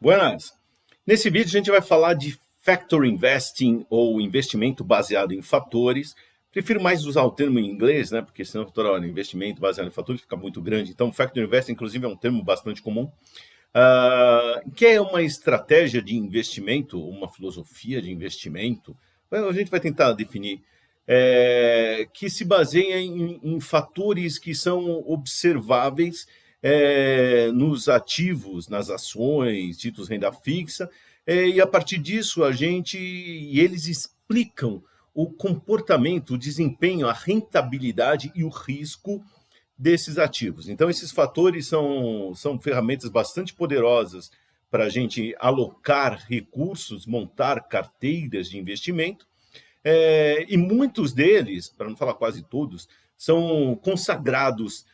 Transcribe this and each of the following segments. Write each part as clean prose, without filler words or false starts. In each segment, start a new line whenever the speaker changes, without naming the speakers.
Buenas! Nesse vídeo a gente vai falar de Factor Investing ou investimento baseado em fatores. Prefiro mais usar o termo em inglês, né? Porque senão toda hora investimento baseado em fatores fica muito grande. Então, Factor Investing, inclusive, é um termo bastante comum. Que é uma estratégia de investimento, uma filosofia de investimento. A gente vai tentar definir. Que se baseia em fatores que são observáveis nos ativos, nas ações, títulos de renda fixa, e a partir disso eles explicam o comportamento, o desempenho, a rentabilidade e o risco desses ativos. Então, esses fatores são ferramentas bastante poderosas para a gente alocar recursos, montar carteiras de investimento, e muitos deles, para não falar quase todos, são consagrados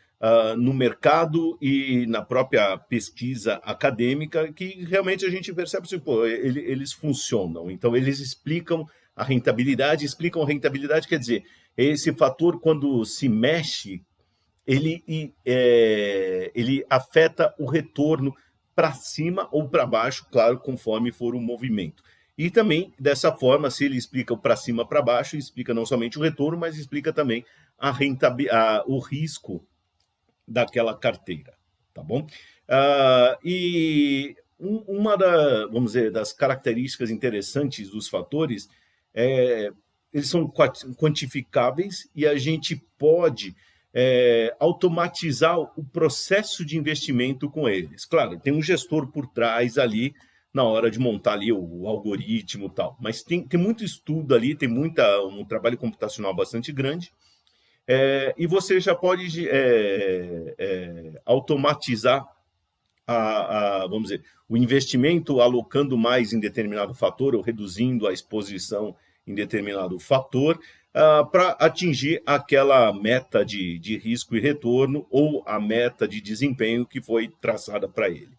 no mercado e na própria pesquisa acadêmica, que realmente a gente percebe assim, eles funcionam. Então, eles explicam a rentabilidade, quer dizer, esse fator, quando se mexe, ele afeta o retorno para cima ou para baixo, claro, conforme for o movimento. E também, dessa forma, se ele explica o para cima, para baixo, explica não somente o retorno, mas explica também o risco daquela carteira, tá bom? Uma vamos dizer, das características interessantes dos fatores eles são quantificáveis e a gente pode automatizar o processo de investimento com eles. Claro, tem um gestor por trás ali na hora de montar ali o algoritmo e tal, mas tem muito estudo ali, tem um trabalho computacional bastante grande, e você já pode automatizar vamos dizer, o investimento alocando mais em determinado fator ou reduzindo a exposição em determinado fator para atingir aquela meta de risco e retorno ou a meta de desempenho que foi traçada para ele.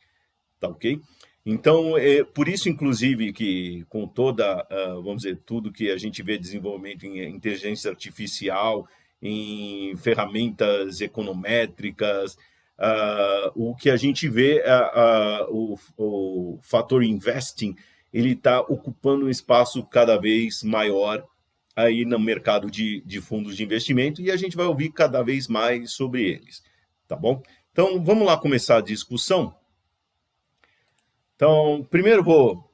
Tá ok? Então, por isso, inclusive, que com toda, vamos dizer, tudo que a gente vê desenvolvimento em inteligência artificial, em ferramentas econométricas, o que a gente vê, o fator investing, ele está ocupando um espaço cada vez maior aí no mercado de fundos de investimento e a gente vai ouvir cada vez mais sobre eles, tá bom? Então, vamos lá começar a discussão. Então, primeiro vou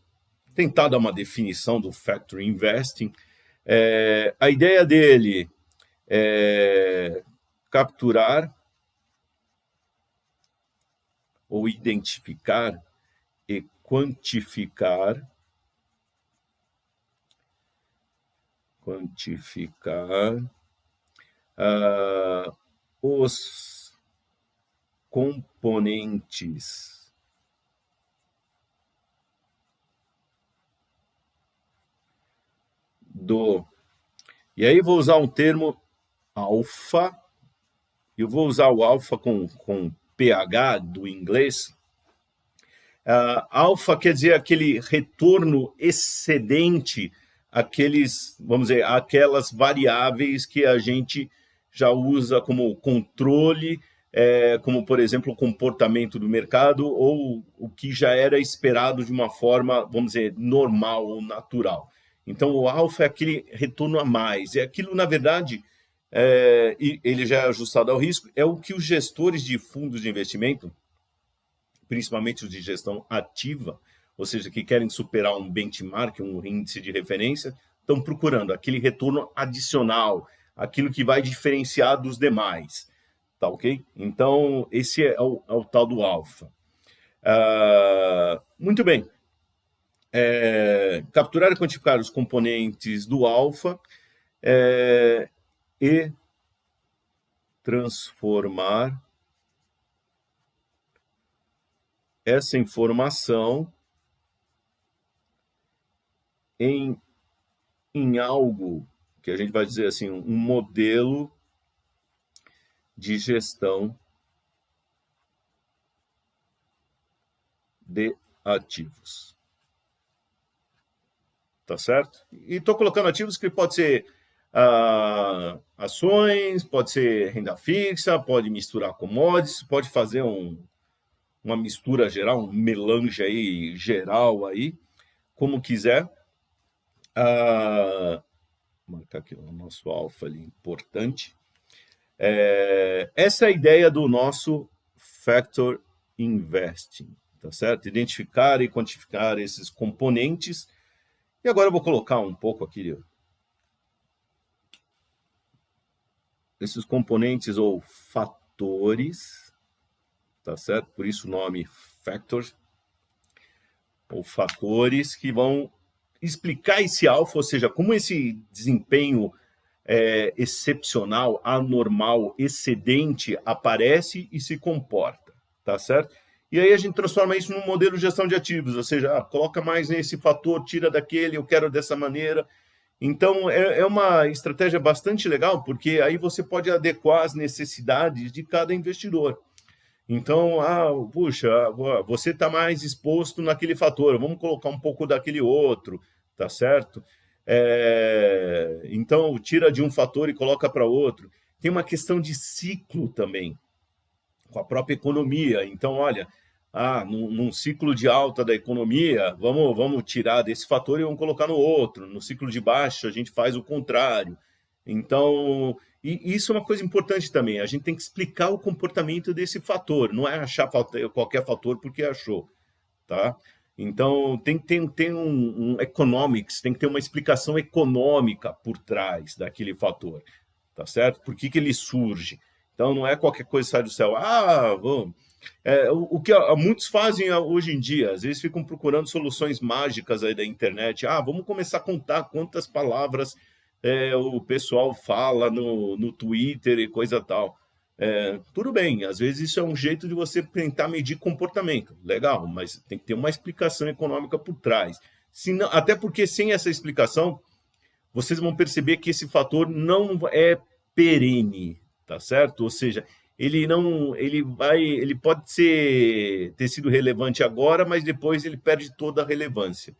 tentar dar uma definição do Factor Investing. A ideia dele é capturar ou identificar e quantificar os componentes e aí vou usar um termo alfa, eu vou usar o alfa com pH do inglês. Alfa quer dizer aquele retorno excedente, vamos dizer, aquelas variáveis que a gente já usa como controle, como, por exemplo, o comportamento do mercado ou o que já era esperado de uma forma, vamos dizer, normal ou natural. Então, o alfa é aquele retorno a mais. É aquilo, na verdade, ele já é ajustado ao risco, é o que os gestores de fundos de investimento, principalmente os de gestão ativa, ou seja, que querem superar um benchmark, um índice de referência, estão procurando aquele retorno adicional, aquilo que vai diferenciar dos demais. Tá ok? Então, esse é o tal do alfa. Muito bem. Capturar e quantificar os componentes do alfa e transformar essa informação em algo que a gente vai dizer assim, um modelo de gestão de ativos. Tá certo? E estou colocando ativos que pode ser ações, pode ser renda fixa, pode misturar commodities, pode fazer uma mistura geral, um melange aí geral aí, como quiser. Marcar aqui o nosso alfa ali, importante. Essa é a ideia do nosso Factor Investing, tá certo? Identificar e quantificar esses componentes. E agora eu vou colocar um pouco aqui esses componentes ou fatores, tá certo? Por isso o nome Factors, ou fatores que vão explicar esse alfa, ou seja, como esse desempenho excepcional, anormal, excedente aparece e se comporta, tá certo? E aí a gente transforma isso num modelo de gestão de ativos, ou seja, coloca mais nesse fator, tira daquele, eu quero dessa maneira. Então, é uma estratégia bastante legal, porque aí você pode adequar as necessidades de cada investidor. Então, puxa, você está mais exposto naquele fator, vamos colocar um pouco daquele outro, tá certo? Então, tira de um fator e coloca para outro. Tem uma questão de ciclo também, com a própria economia. Então, olha, num ciclo de alta da economia, vamos tirar desse fator e vamos colocar no outro. No ciclo de baixa, a gente faz o contrário. Então, e isso é uma coisa importante também. A gente tem que explicar o comportamento desse fator. Não é achar qualquer fator porque achou, tá? Então, tem que ter um economics, tem que ter uma explicação econômica por trás daquele fator, tá certo? Por que ele surge? Então, não é qualquer coisa que sai do céu. Vamos. O que muitos fazem hoje em dia, às vezes ficam procurando soluções mágicas aí da internet. Vamos começar a contar quantas palavras o pessoal fala no Twitter e coisa tal. Tudo bem, às vezes isso é um jeito de você tentar medir comportamento. Legal, mas tem que ter uma explicação econômica por trás. Até porque sem essa explicação, vocês vão perceber que esse fator não é perene, tá certo? Ou seja, ele pode ter sido relevante agora, mas depois ele perde toda a relevância.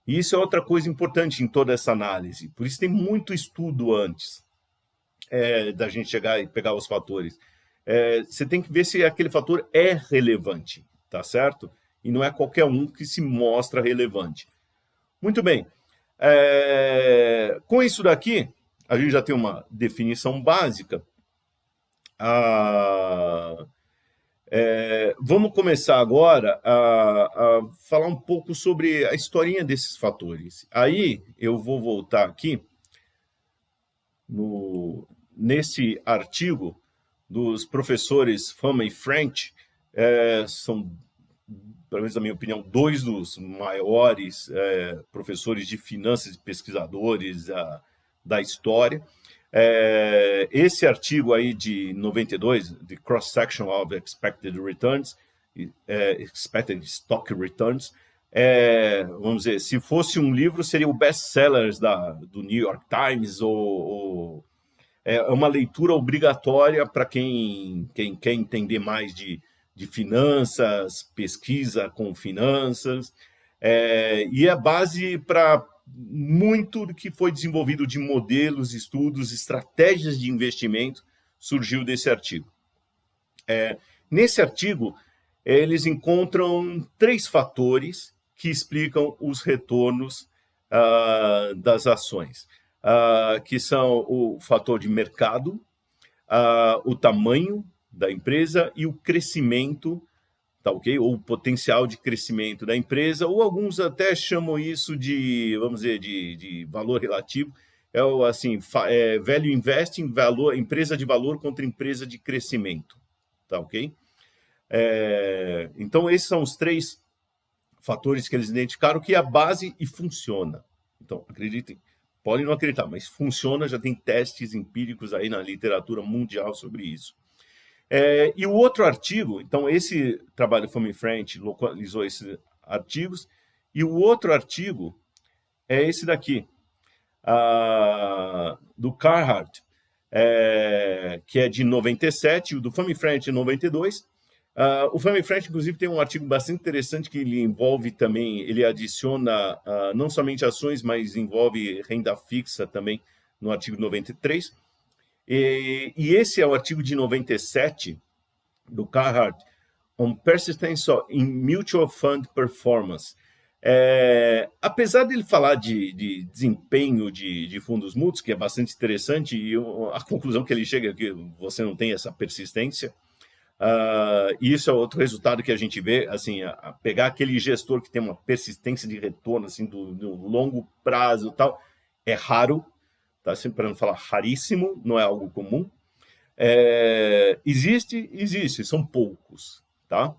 E isso é outra coisa importante em toda essa análise. Por isso tem muito estudo antes da gente chegar e pegar os fatores. Você tem que ver se aquele fator é relevante, tá certo? E não é qualquer um que se mostra relevante. Muito bem. Com isso daqui, a gente já tem uma definição básica. Vamos começar agora a falar um pouco sobre a historinha desses fatores. Aí eu vou voltar aqui nesse artigo dos professores Fama e French. São, pelo menos na minha opinião, dois dos maiores professores de finanças e pesquisadores da história. Esse artigo aí de 92, The Cross Section of Expected Returns, Expected Stock Returns, vamos dizer, se fosse um livro, seria o best-sellers do New York Times, é uma leitura obrigatória para quem quer entender mais de finanças, pesquisa com finanças, e é base para muito do que foi desenvolvido de modelos, estudos, estratégias de investimento surgiu desse artigo. Nesse artigo, eles encontram 3 fatores que explicam os retornos das ações, que são o fator de mercado, o tamanho da empresa e o crescimento, tá ok? Ou o potencial de crescimento da empresa, ou alguns até chamam isso de, vamos dizer, de valor relativo. Value investing, empresa de valor contra empresa de crescimento, tá ok? Então, esses são os 3 fatores que eles identificaram que é a base e funciona. Então, acreditem, podem não acreditar, mas funciona, já tem testes empíricos aí na literatura mundial sobre isso. E o outro artigo, então esse trabalho do Fama e French localizou esses artigos, e o outro artigo é esse daqui, do Carhart, que é de 97, o do Fama e French de 92. O Fama e French, inclusive, tem um artigo bastante interessante que ele envolve também, ele adiciona não somente ações, mas envolve renda fixa também no artigo 93. E esse é o artigo de 97 do Carhart, on persistence in mutual fund performance. Apesar dele falar de desempenho de fundos mútuos, que é bastante interessante, e a conclusão que ele chega é que você não tem essa persistência. E isso é outro resultado que a gente vê, assim, a pegar aquele gestor que tem uma persistência de retorno assim, do longo prazo e tal, é raro, tá? Sempre para não falar raríssimo, não é algo comum. Existe, são poucos, tá?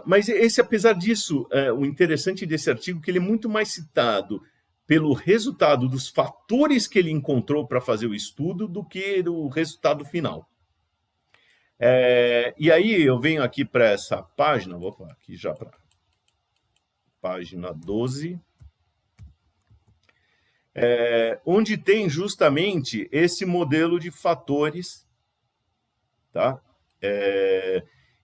Mas esse, apesar disso, o interessante desse artigo é que ele é muito mais citado pelo resultado dos fatores que ele encontrou para fazer o estudo do que do resultado final. E aí eu venho aqui para essa página, vou falar aqui já para página 12, onde tem justamente esse modelo de fatores, tá?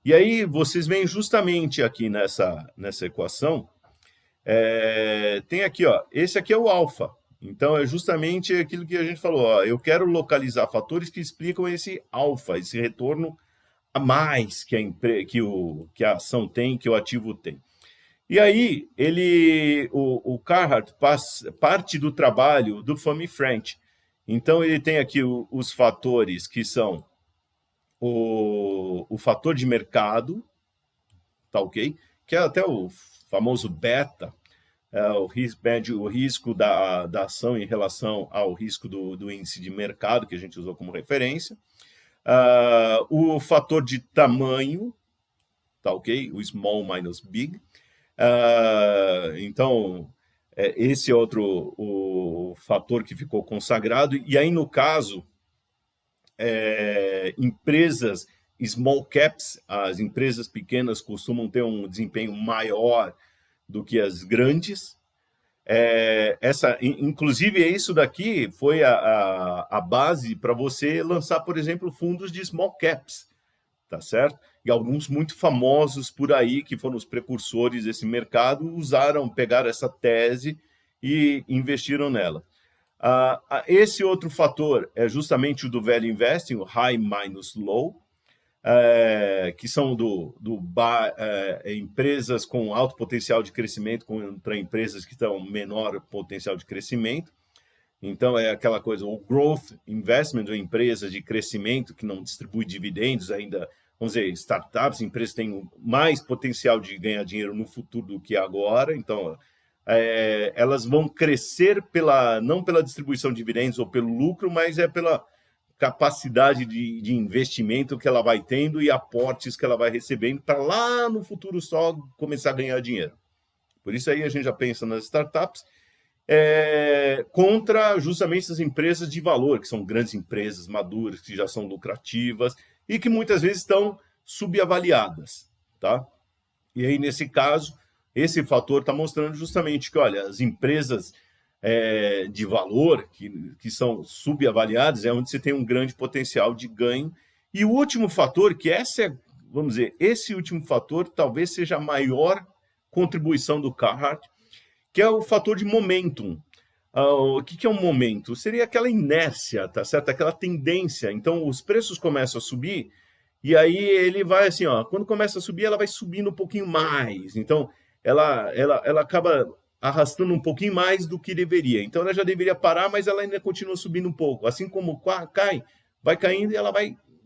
E aí vocês veem justamente aqui nessa equação, tem aqui, ó, esse aqui é o alfa. Então é justamente aquilo que a gente falou, ó, eu quero localizar fatores que explicam esse alfa, esse retorno a mais que a ação tem, que o ativo tem. E aí o Carhart parte do trabalho do Fromm e French. Então ele tem aqui os fatores que são o fator de mercado, tá ok? Que é até o famoso beta, o risco da ação em relação ao risco do índice de mercado, que a gente usou como referência. O fator de tamanho, tá ok? O small minus big. Então, esse é outro o fator que ficou consagrado. E aí, no caso, empresas small caps, as empresas pequenas costumam ter um desempenho maior do que as grandes. Inclusive, isso daqui foi a base para você lançar, por exemplo, fundos de small caps, tá certo? E alguns muito famosos por aí, que foram os precursores desse mercado, pegaram essa tese e investiram nela. Esse outro fator é justamente o do value investing, o high minus low, que são empresas com alto potencial de crescimento contra empresas que estão menor potencial de crescimento. Então, é aquela coisa, o growth investment, ou empresas de crescimento que não distribui dividendos ainda, vamos dizer, startups, empresas que têm mais potencial de ganhar dinheiro no futuro do que agora. Então, elas vão crescer não pela distribuição de dividendos ou pelo lucro, mas pela capacidade de investimento que ela vai tendo e aportes que ela vai recebendo para lá no futuro só começar a ganhar dinheiro. Por isso aí a gente já pensa nas startups contra justamente essas empresas de valor, que são grandes empresas maduras, que já são lucrativas e que muitas vezes estão subavaliadas, tá? E aí, nesse caso, esse fator está mostrando justamente que, olha, as empresas de valor, que são subavaliadas, é onde você tem um grande potencial de ganho. E o último fator, vamos dizer, esse último fator talvez seja a maior contribuição do Carhart, que é o fator de momentum. O que é um momento? Seria aquela inércia, tá certo? Aquela tendência. Então, os preços começam a subir, e aí ele vai assim, ó, quando começa a subir, ela vai subindo um pouquinho mais. Então, ela acaba arrastando um pouquinho mais do que deveria. Então, ela já deveria parar, mas ela ainda continua subindo um pouco. Assim como cai, vai caindo e ela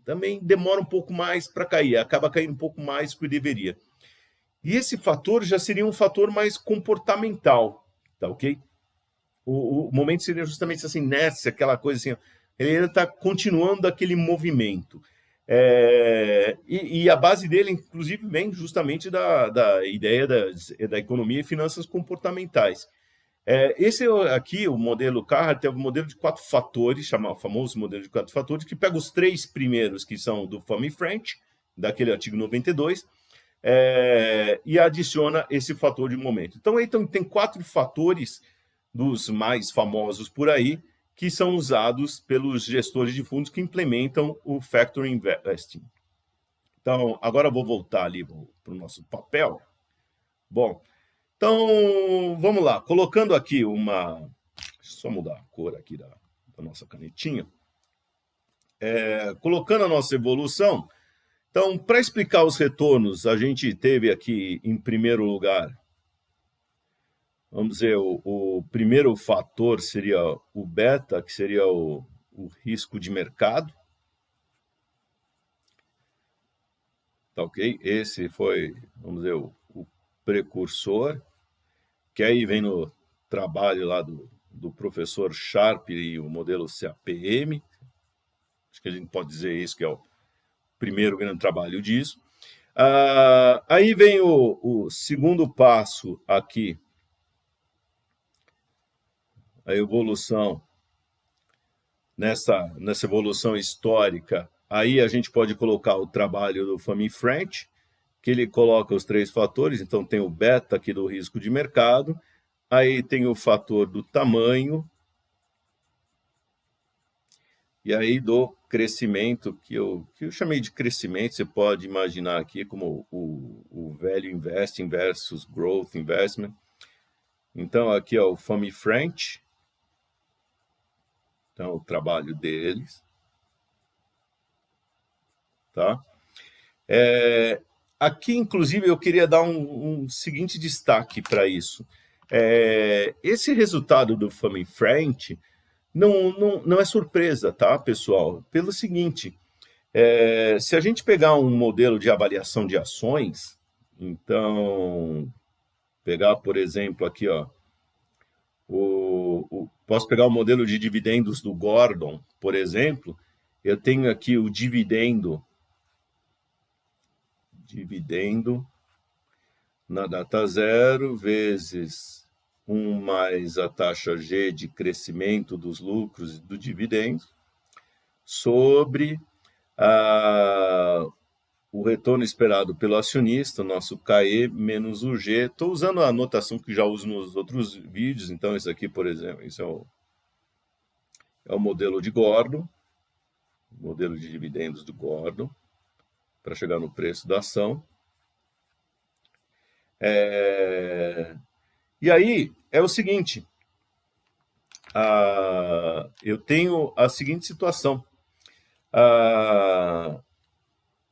também demora um pouco mais para cair. Acaba caindo um pouco mais do que deveria. E esse fator já seria um fator mais comportamental, tá ok? O momento seria justamente essa inércia, aquela coisa assim, ele ainda está continuando aquele movimento. E a base dele, inclusive, vem justamente da ideia da economia e finanças comportamentais. Esse aqui, o modelo Carhart, é o modelo de 4 fatores, o famoso modelo de 4 fatores, que pega os 3 primeiros, que são do Fromm e French, daquele artigo 92, e adiciona esse fator de momento. Então, tem 4 fatores dos mais famosos por aí, que são usados pelos gestores de fundos que implementam o Factor Investing. Então, agora eu vou voltar ali para o nosso papel. Bom, então, vamos lá. Colocando aqui deixa eu só mudar a cor aqui da nossa canetinha. Colocando a nossa evolução. Então, para explicar os retornos, a gente teve aqui, em primeiro lugar, vamos dizer, o primeiro fator seria o beta, que seria o risco de mercado. Tá ok? Esse foi, vamos dizer, o precursor, que aí vem no trabalho lá do professor Sharpe e o modelo CAPM. Acho que a gente pode dizer isso, que é o primeiro grande trabalho disso. Aí vem o segundo passo aqui, a evolução, nessa evolução histórica. Aí a gente pode colocar o trabalho do Fami French, que ele coloca os 3 fatores. Então tem o beta aqui do risco de mercado, aí tem o fator do tamanho, e aí do crescimento, que eu chamei de crescimento. Você pode imaginar aqui como o value investing versus growth investment. Então aqui é o Fami French, então o trabalho deles, tá? Aqui, inclusive, eu queria dar um seguinte destaque para isso. Esse resultado do Fami French não é surpresa, tá, pessoal? Pelo seguinte, se a gente pegar um modelo de avaliação de ações, então, pegar, por exemplo, aqui, ó, posso pegar o modelo de dividendos do Gordon, por exemplo. Eu tenho aqui o dividendo na data zero vezes 1 mais a taxa G de crescimento dos lucros e do dividendo sobre o retorno esperado pelo acionista, nosso KE menos o G. Estou usando a anotação que já uso nos outros vídeos. Então, isso aqui, por exemplo, isso é o modelo de Gordon, modelo de dividendos do Gordon, para chegar no preço da ação. E aí é o seguinte, eu tenho a seguinte situação.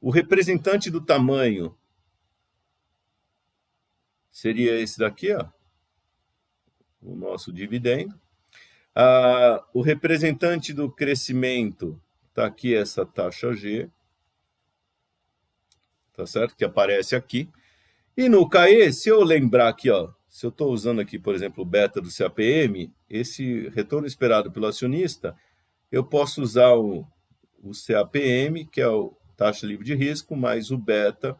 O representante do tamanho seria esse daqui, ó, o nosso dividendo. O representante do crescimento está aqui, essa taxa G, tá certo? Que aparece aqui. E no KE, se eu lembrar aqui, ó, se eu estou usando aqui, por exemplo, o beta do CAPM, esse retorno esperado pelo acionista, eu posso usar o CAPM, que é o taxa livre de risco, mais o beta,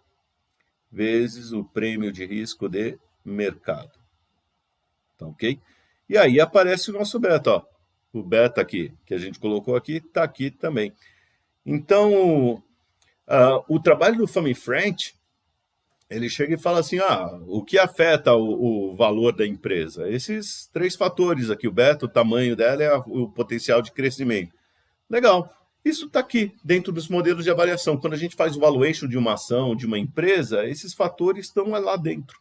vezes o prêmio de risco de mercado. Tá ok? E aí aparece o nosso beta, ó. O beta aqui, que a gente colocou aqui, está aqui também. Então, o trabalho do Fami French, ele chega e fala assim, o que afeta o valor da empresa? Esses 3 fatores aqui, o beta, o tamanho dela e o potencial de crescimento. Legal. Isso está aqui, dentro dos modelos de avaliação. Quando a gente faz o valuation de uma ação, de uma empresa, esses fatores estão lá dentro,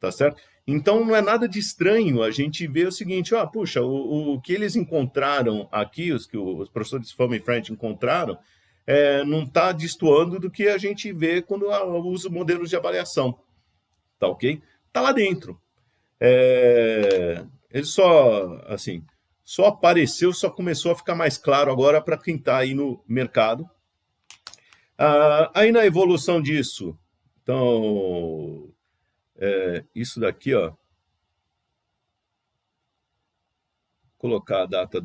tá certo? Então, não é nada de estranho a gente ver o seguinte, puxa, o que eles encontraram aqui, os que os professores Fami French encontraram, não está destoando do que a gente vê quando usa modelos de avaliação, tá ok? Está lá dentro. Ele só apareceu, só começou a ficar mais claro agora para quem está aí no mercado. Aí na evolução disso, então, isso daqui, ó, colocar a data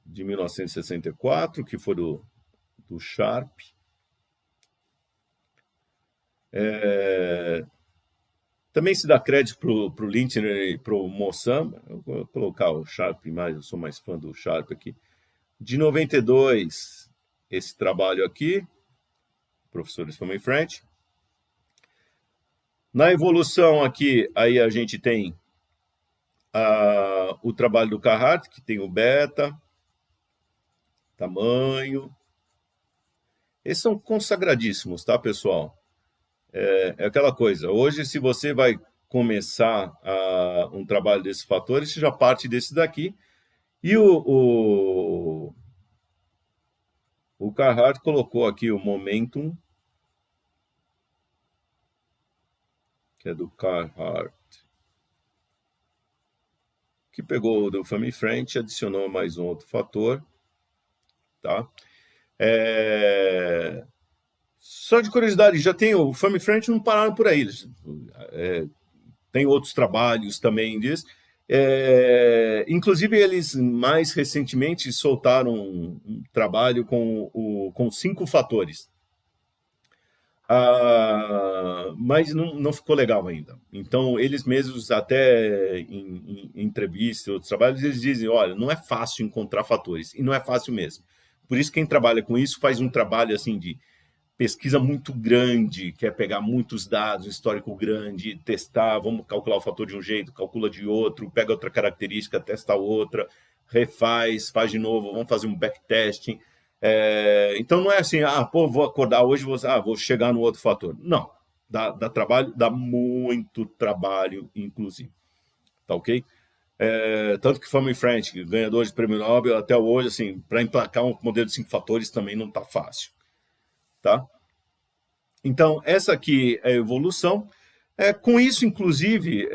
de 1964, que foi do Sharp. Também se dá crédito para o Lintner e para o Mossam. Eu vou colocar o Sharp mais, eu sou mais fã do Sharp aqui. De 92, esse trabalho aqui, professores Fami French. Na evolução aqui, aí a gente tem o trabalho do Carhart, que tem o beta, tamanho. Esses são consagradíssimos, tá, pessoal? É aquela coisa. Hoje, se você vai começar um trabalho desses fatores, você já parte desse daqui. E o Carhart colocou aqui o momentum que é do Carhart, que pegou do Famifront, adicionou mais um outro fator, tá? Só de curiosidade, já tem o Famifront, não pararam por aí, eles, tem outros trabalhos também disso. Inclusive, eles mais recentemente soltaram um trabalho com 5 fatores. Mas não ficou legal ainda. Então, eles mesmos, até em entrevistas, outros trabalhos, eles dizem, olha, não é fácil encontrar fatores, e não é fácil mesmo. Por isso, quem trabalha com isso faz um trabalho assim de pesquisa muito grande, quer pegar muitos dados, um histórico grande, testar, vamos calcular o fator de um jeito, calcula de outro, pega outra característica, testa outra, refaz, faz de novo, vamos fazer um backtesting. Então não é assim, vou acordar hoje, vou chegar no outro fator. Não, dá trabalho, dá muito trabalho, inclusive. Tá ok? Tanto que Famifront, ganhador de prêmio Nobel, até hoje, assim, para emplacar um modelo de 5 fatores também não está fácil. Tá? Então, essa aqui é a evolução. Com isso, inclusive,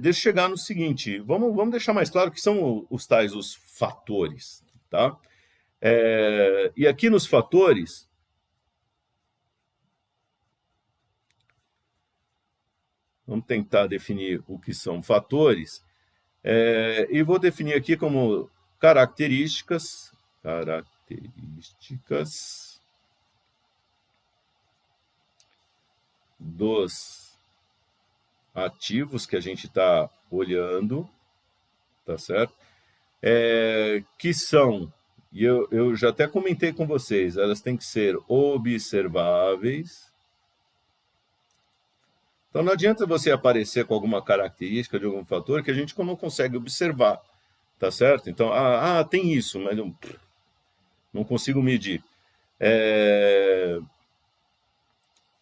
deixa eu chegar no seguinte, vamos deixar mais claro que são os tais os fatores. Tá? E aqui nos fatores, vamos tentar definir o que são fatores, e vou definir aqui como características dos ativos que a gente está olhando, tá certo? Que são, e eu já até comentei com vocês, elas têm que ser observáveis. Então não adianta você aparecer com alguma característica de algum fator que a gente não consegue observar, tá certo? Então, tem isso, mas eu não consigo medir.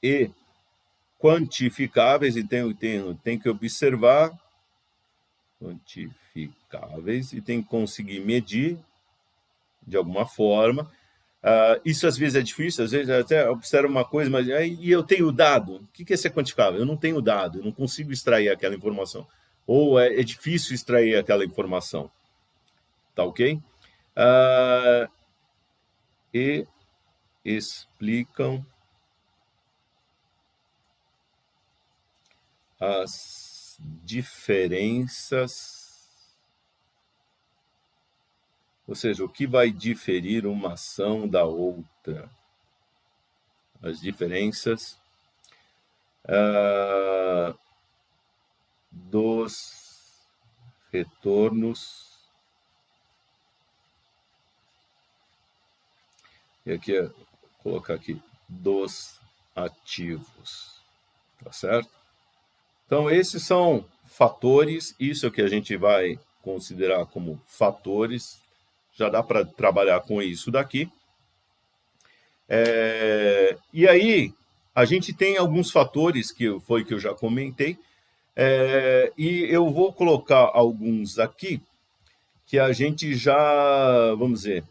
E quantificáveis, então tem que observar, quantificáveis, e tem que conseguir medir de alguma forma. Isso às vezes é difícil, às vezes até observa uma coisa, mas aí eu tenho dado. O que é ser quantificável? Eu não tenho dado, eu não consigo extrair aquela informação. Ou é difícil extrair aquela informação. Tá ok? E explicam as diferenças, ou seja, o que vai diferir uma ação da outra. As diferenças dos retornos. E aqui vou colocar aqui dos ativos, tá certo? Então esses são fatores, isso é o que a gente vai considerar como fatores. Já dá para trabalhar com isso daqui. E aí a gente tem alguns fatores que eu já comentei, e eu vou colocar alguns aqui que a gente já, vamos dizer,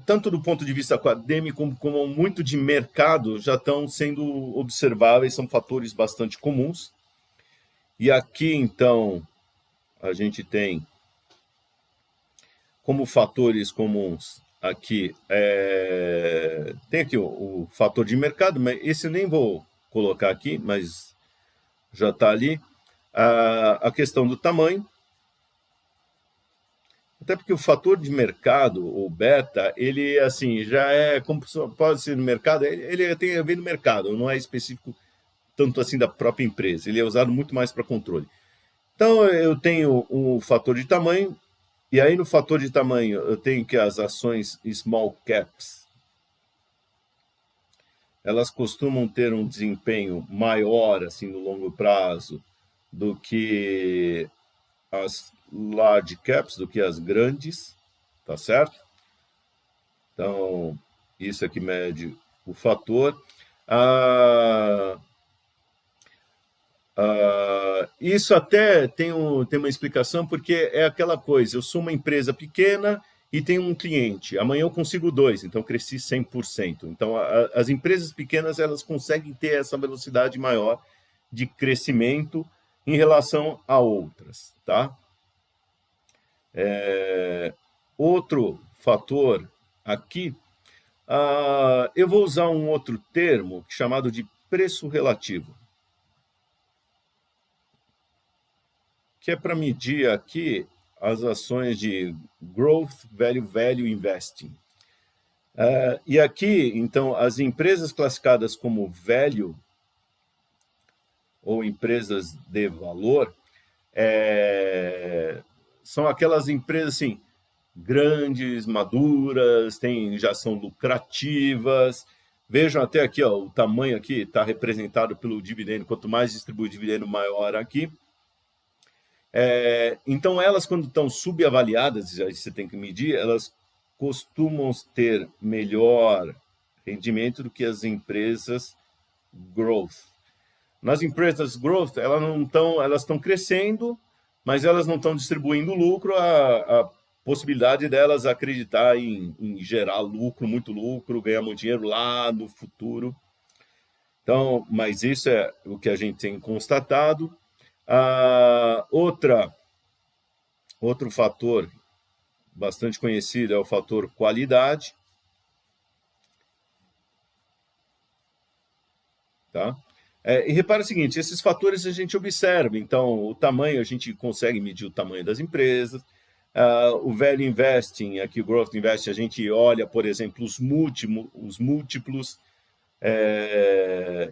tanto do ponto de vista acadêmico como muito de mercado, já estão sendo observáveis, são fatores bastante comuns. E aqui, então, a gente tem como fatores comuns, aqui, tem aqui o fator de mercado, mas esse eu nem vou colocar aqui, mas já está ali. A questão do tamanho, até porque o fator de mercado, o beta, ele assim já como pode ser no mercado, ele tem a ver no mercado, não é específico tanto assim da própria empresa, ele é usado muito mais para controle. Então eu tenho o fator de tamanho, e aí no fator de tamanho eu tenho que as ações small caps, elas costumam ter um desempenho maior assim no longo prazo do que as large caps, do que as grandes, tá certo? Então, isso aqui mede o fator. Isso até tem uma explicação, porque é aquela coisa, eu sou uma empresa pequena e tenho um cliente. Amanhã eu consigo 2, então cresci 100%. Então, as empresas pequenas, elas conseguem ter essa velocidade maior de crescimento em relação a outras, tá? Outro fator aqui, eu vou usar um outro termo chamado de preço relativo, que é para medir aqui as ações de Growth, Value Investing. E aqui, então, as empresas classificadas como value ou empresas de valor são aquelas empresas assim, grandes, maduras, já são lucrativas. Vejam até aqui, ó, o tamanho aqui está representado pelo dividendo. Quanto mais distribui o dividendo, maior aqui. Então, elas, quando estão subavaliadas, aí você tem que medir, elas costumam ter melhor rendimento do que as empresas growth. Nas empresas growth, elas estão crescendo, mas elas não estão distribuindo lucro. A possibilidade delas acreditar em gerar lucro, muito lucro, ganhar muito dinheiro lá no futuro. Então, mas isso é o que a gente tem constatado. Outro fator bastante conhecido é o fator qualidade. Tá? E repara o seguinte, esses fatores a gente observa. Então, o tamanho, a gente consegue medir o tamanho das empresas. O Value Investing, aqui o Growth Investing, a gente olha, por exemplo, os múltiplos.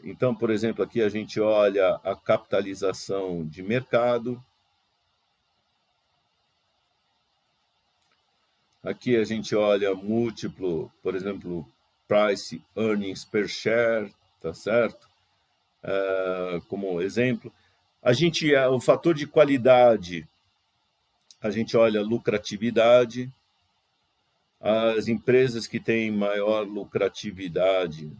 Então, por exemplo, aqui a gente olha a capitalização de mercado. Aqui a gente olha múltiplo, por exemplo, Price Earnings per Share, tá certo? Como exemplo. O fator de qualidade, a gente olha lucratividade. As empresas que têm maior lucratividade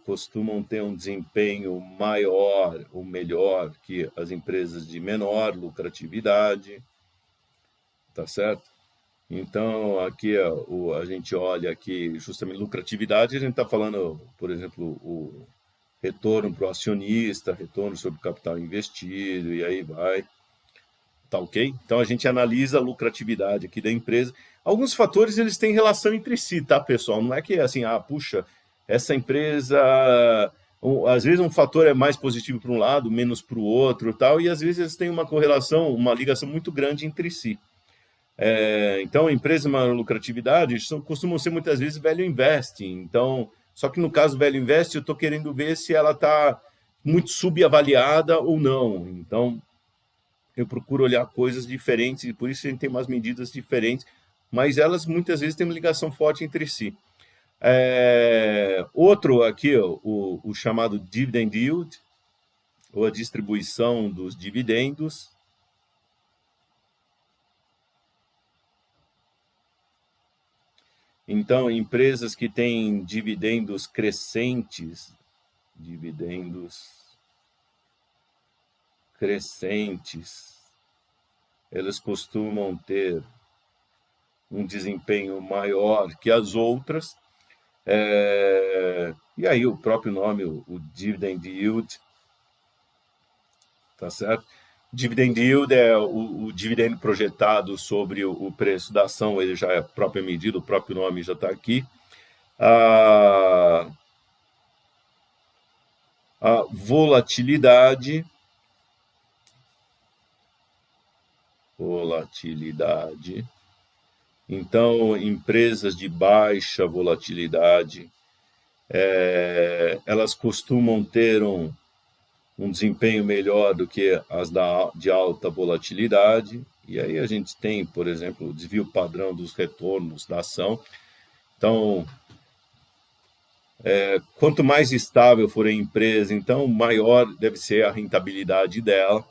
costumam ter um desempenho maior ou melhor que as empresas de menor lucratividade, tá certo? Então, aqui a gente olha aqui justamente lucratividade, a gente está falando, por exemplo, o retorno para o acionista, retorno sobre o capital investido, e aí vai. Tá ok? Então, a gente analisa a lucratividade aqui da empresa. Alguns fatores, eles têm relação entre si, tá, pessoal? Não é que assim, puxa, essa empresa... Às vezes um fator é mais positivo para um lado, menos para o outro, tal, e às vezes eles têm uma correlação, uma ligação muito grande entre si. Então, empresas de maior lucratividade costumam ser muitas vezes value investing. Então, só que no caso value investing, eu estou querendo ver se ela está muito subavaliada ou não. Então, eu procuro olhar coisas diferentes, e por isso a gente tem umas medidas diferentes, mas elas muitas vezes têm uma ligação forte entre si. Outro aqui, o chamado dividend yield, ou a distribuição dos dividendos. Então, empresas que têm dividendos crescentes, elas costumam ter um desempenho maior que as outras. E aí o próprio nome, o dividend yield, tá certo? Dividend yield é o dividendo projetado sobre o preço da ação, ele já é a própria medida, o próprio nome já está aqui. A volatilidade. Então, empresas de baixa volatilidade, elas costumam ter um desempenho melhor do que as de alta volatilidade. E aí a gente tem, por exemplo, o desvio padrão dos retornos da ação. Então, quanto mais estável for a empresa, então maior deve ser a rentabilidade dela,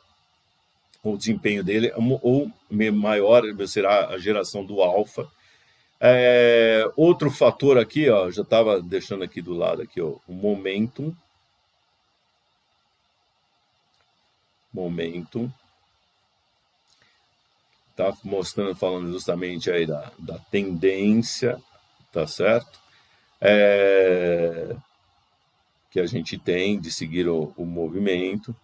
o desempenho dele, ou maior será a geração do alfa. Outro fator aqui, já estava deixando aqui do lado aqui, o momentum. tá mostrando, falando justamente aí da tendência, tá certo? Que a gente tem de seguir o movimento,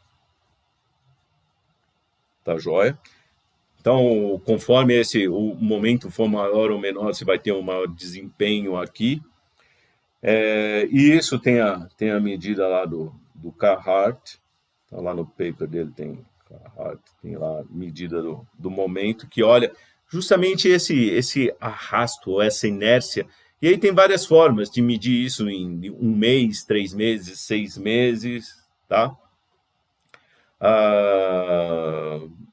tá joia? Então, conforme o momento for maior ou menor, você vai ter um maior desempenho aqui. E isso tem a medida lá do Carhart, tá lá no paper dele tem lá a medida do momento, que olha justamente esse arrasto, ou essa inércia. E aí tem várias formas de medir isso em 1 mês, 3 meses, 6 meses, tá?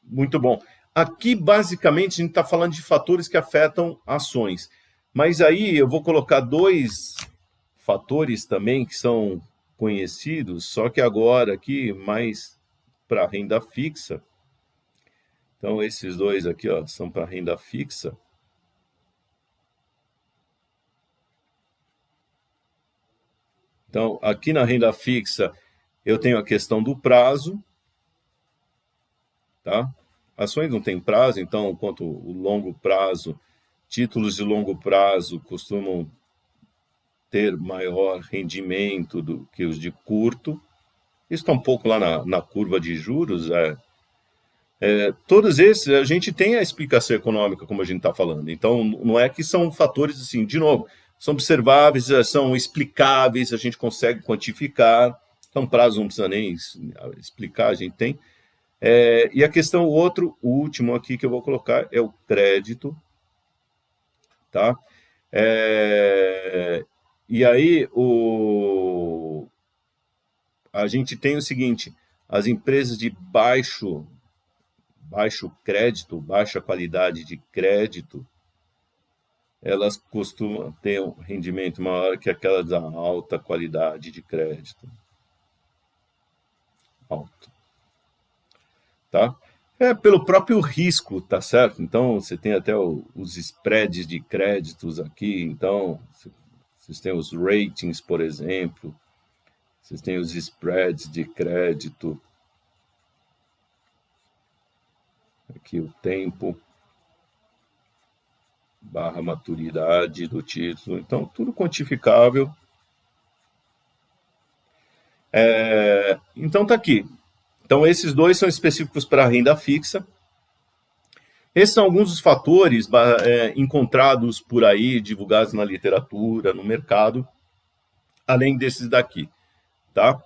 Muito bom. Aqui, basicamente, a gente está falando de fatores que afetam ações. Mas aí eu vou colocar dois fatores também que são conhecidos, só que agora aqui mais para renda fixa. Então, esses dois aqui ó, são para renda fixa. Então, aqui na renda fixa, eu tenho a questão do prazo, tá? Ações não têm prazo, então, quanto o longo prazo, títulos de longo prazo costumam ter maior rendimento do que os de curto. Isso está um pouco lá na curva de juros. Todos esses, a gente tem a explicação econômica, como a gente está falando. Então, não é que são fatores, assim, de novo, são observáveis, são explicáveis, a gente consegue quantificar. Então, prazo não precisa nem explicar, a gente tem. E a questão, o último aqui que eu vou colocar é o crédito, tá? E aí, a gente tem o seguinte, as empresas de baixo crédito, baixa qualidade de crédito, elas costumam ter um rendimento maior que aquelas da alta qualidade de crédito. Alto. Tá? Pelo próprio risco, tá certo? Então, você tem até os spreads de créditos aqui. Então, vocês têm os ratings, por exemplo. Vocês têm os spreads de crédito. Aqui o tempo, barra maturidade do título. Então, tudo quantificável. Então, tá aqui. Então, esses dois são específicos para a renda fixa. Esses são alguns dos fatores encontrados por aí, divulgados na literatura, no mercado, além desses daqui. Tá?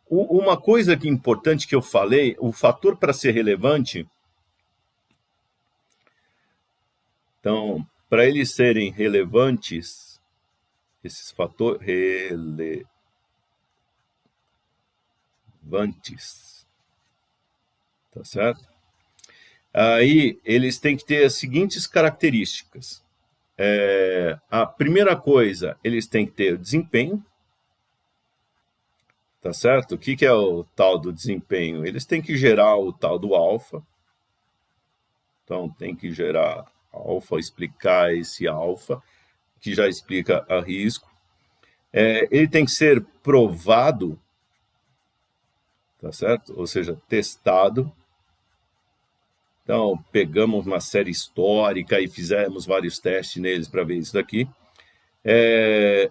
Uma coisa que é importante que eu falei, o fator para ser relevante, então, para eles serem relevantes, esses fatores relevantes, tá certo? Aí eles têm que ter as seguintes características. A primeira coisa, eles têm que ter desempenho, tá certo? O que é o tal do desempenho? Eles têm que gerar o tal do alfa. Então, tem que gerar alfa, explicar esse alfa, que já explica a risco. Ele tem que ser provado, tá certo? Ou seja, testado. Então, pegamos uma série histórica e fizemos vários testes neles para ver isso daqui. É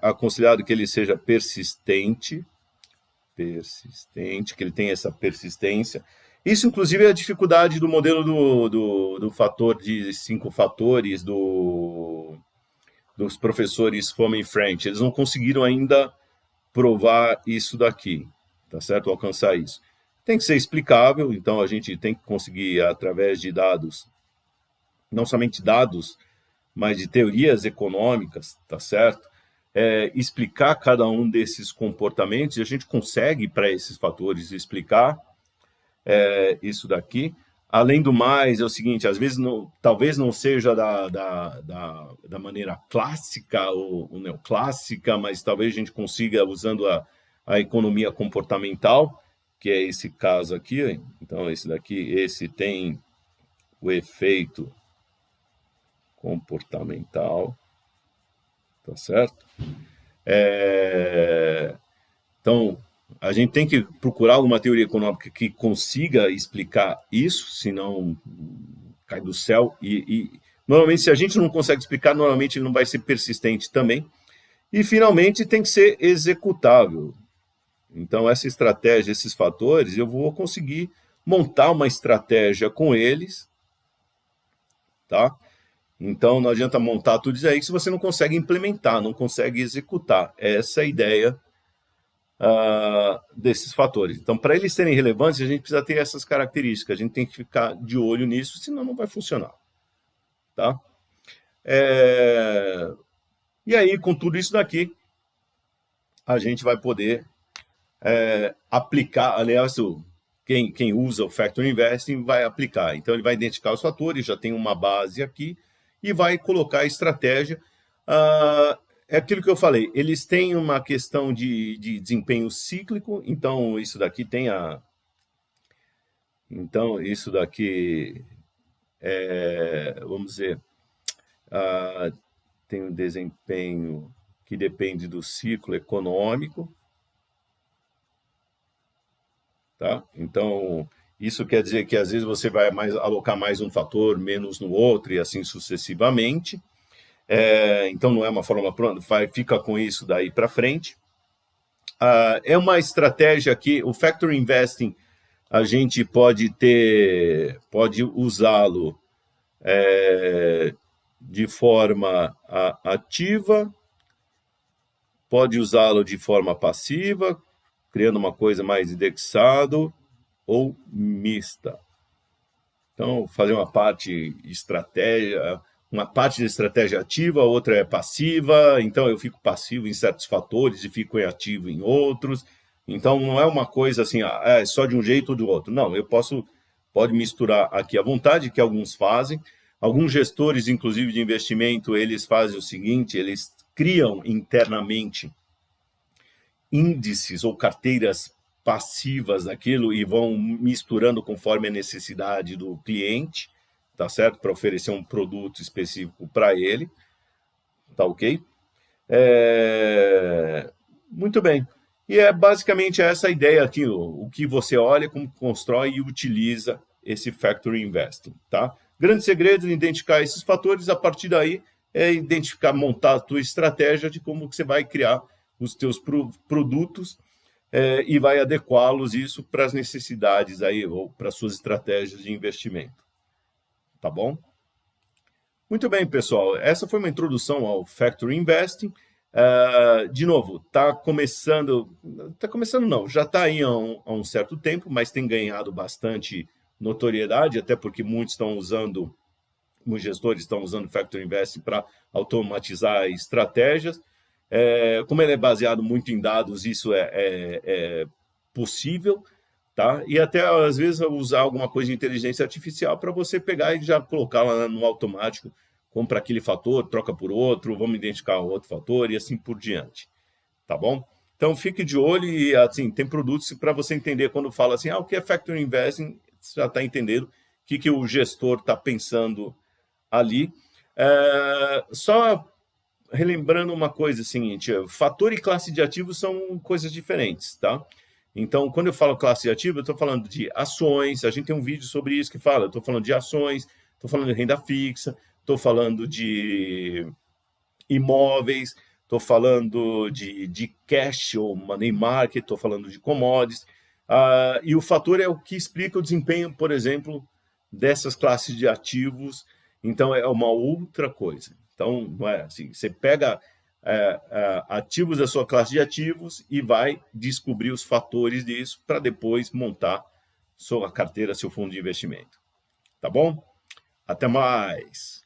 aconselhado que ele seja persistente, que ele tenha essa persistência. Isso, inclusive, é a dificuldade do modelo do fator de 5 fatores dos professores Fome e French. Eles não conseguiram ainda provar isso daqui, tá certo? Alcançar isso. Tem que ser explicável, então a gente tem que conseguir, através de dados, não somente dados, mas de teorias econômicas, tá certo? Explicar cada um desses comportamentos, e a gente consegue, para esses fatores, explicar isso daqui. Além do mais, é o seguinte, às vezes talvez não seja da maneira clássica ou neoclássica, mas talvez a gente consiga, usando a economia comportamental, que é esse caso aqui. Então, esse tem o efeito comportamental, tá certo? Então, A gente tem que procurar alguma teoria econômica que consiga explicar isso, senão cai do céu. Normalmente, se a gente não consegue explicar, normalmente ele não vai ser persistente também. E, finalmente, tem que ser executável. Então, essa estratégia, esses fatores, eu vou conseguir montar uma estratégia com eles, tá? Então, não adianta montar tudo isso aí se você não consegue implementar, não consegue executar. Essa é a ideia desses fatores. Então, para eles serem relevantes, a gente precisa ter essas características. A gente tem que ficar de olho nisso, senão não vai funcionar. Tá? E aí, com tudo isso daqui, a gente vai poder aplicar, aliás, quem usa o Factor Investing vai aplicar. Então, ele vai identificar os fatores, já tem uma base aqui, e vai colocar a estratégia. É aquilo que eu falei, eles têm uma questão de desempenho cíclico, então isso daqui tem Então, isso daqui, vamos dizer, tem um desempenho que depende do ciclo econômico, tá? Então, isso quer dizer que às vezes você vai alocar mais um fator, menos no outro, e assim sucessivamente. Então, não é uma fórmula pronta, fica com isso daí para frente. É uma estratégia que o Factor Investing, a gente pode usá-lo de forma ativa, pode usá-lo de forma passiva, criando uma coisa mais indexado, ou mista. Então, fazer uma parte da estratégia ativa, a outra é passiva, então eu fico passivo em certos fatores e fico ativo em outros. Então, não é uma coisa assim, é só de um jeito ou do outro. Não, pode misturar aqui à vontade, que alguns fazem. Alguns gestores, inclusive de investimento, eles fazem o seguinte, eles criam internamente índices ou carteiras passivas daquilo e vão misturando conforme a necessidade do cliente, tá certo? Para oferecer um produto específico para ele, tá ok? Muito bem. E é basicamente essa a ideia aqui, o que você olha, como constrói e utiliza esse Factor Investing, tá? Grande segredo é identificar esses fatores, a partir daí é identificar, montar a tua estratégia de como que você vai criar os teus produtos e vai adequá-los isso para as necessidades aí, ou para as suas estratégias de investimento. Tá bom? Muito bem, pessoal. Essa foi uma introdução ao Factor Investing. De novo, está começando não, já está aí há um certo tempo, mas tem ganhado bastante notoriedade, até porque muitos gestores estão usando o Factor Investing para automatizar estratégias. Como ele é baseado muito em dados, isso é possível, tá? E até às vezes usar alguma coisa de inteligência artificial para você pegar e já colocar lá no automático, compra aquele fator, troca por outro, vamos identificar outro fator e assim por diante, tá bom? Então fique de olho e assim, tem produtos para você entender quando fala assim, o que é Factor Investing, você já está entendendo o que o gestor está pensando ali. Só relembrando uma coisa seguinte, fator e classe de ativos são coisas diferentes, tá? Então, quando eu falo classe de ativo, eu estou falando de ações, a gente tem um vídeo sobre isso que fala, eu estou falando de ações, estou falando de renda fixa, estou falando de imóveis, estou falando de cash ou money market, estou falando de commodities, e o fator é o que explica o desempenho, por exemplo, dessas classes de ativos, então é uma outra coisa. Então, não é assim, você pega ativos da sua classe de ativos e vai descobrir os fatores disso para depois montar sua carteira, seu fundo de investimento. Tá bom? Até mais!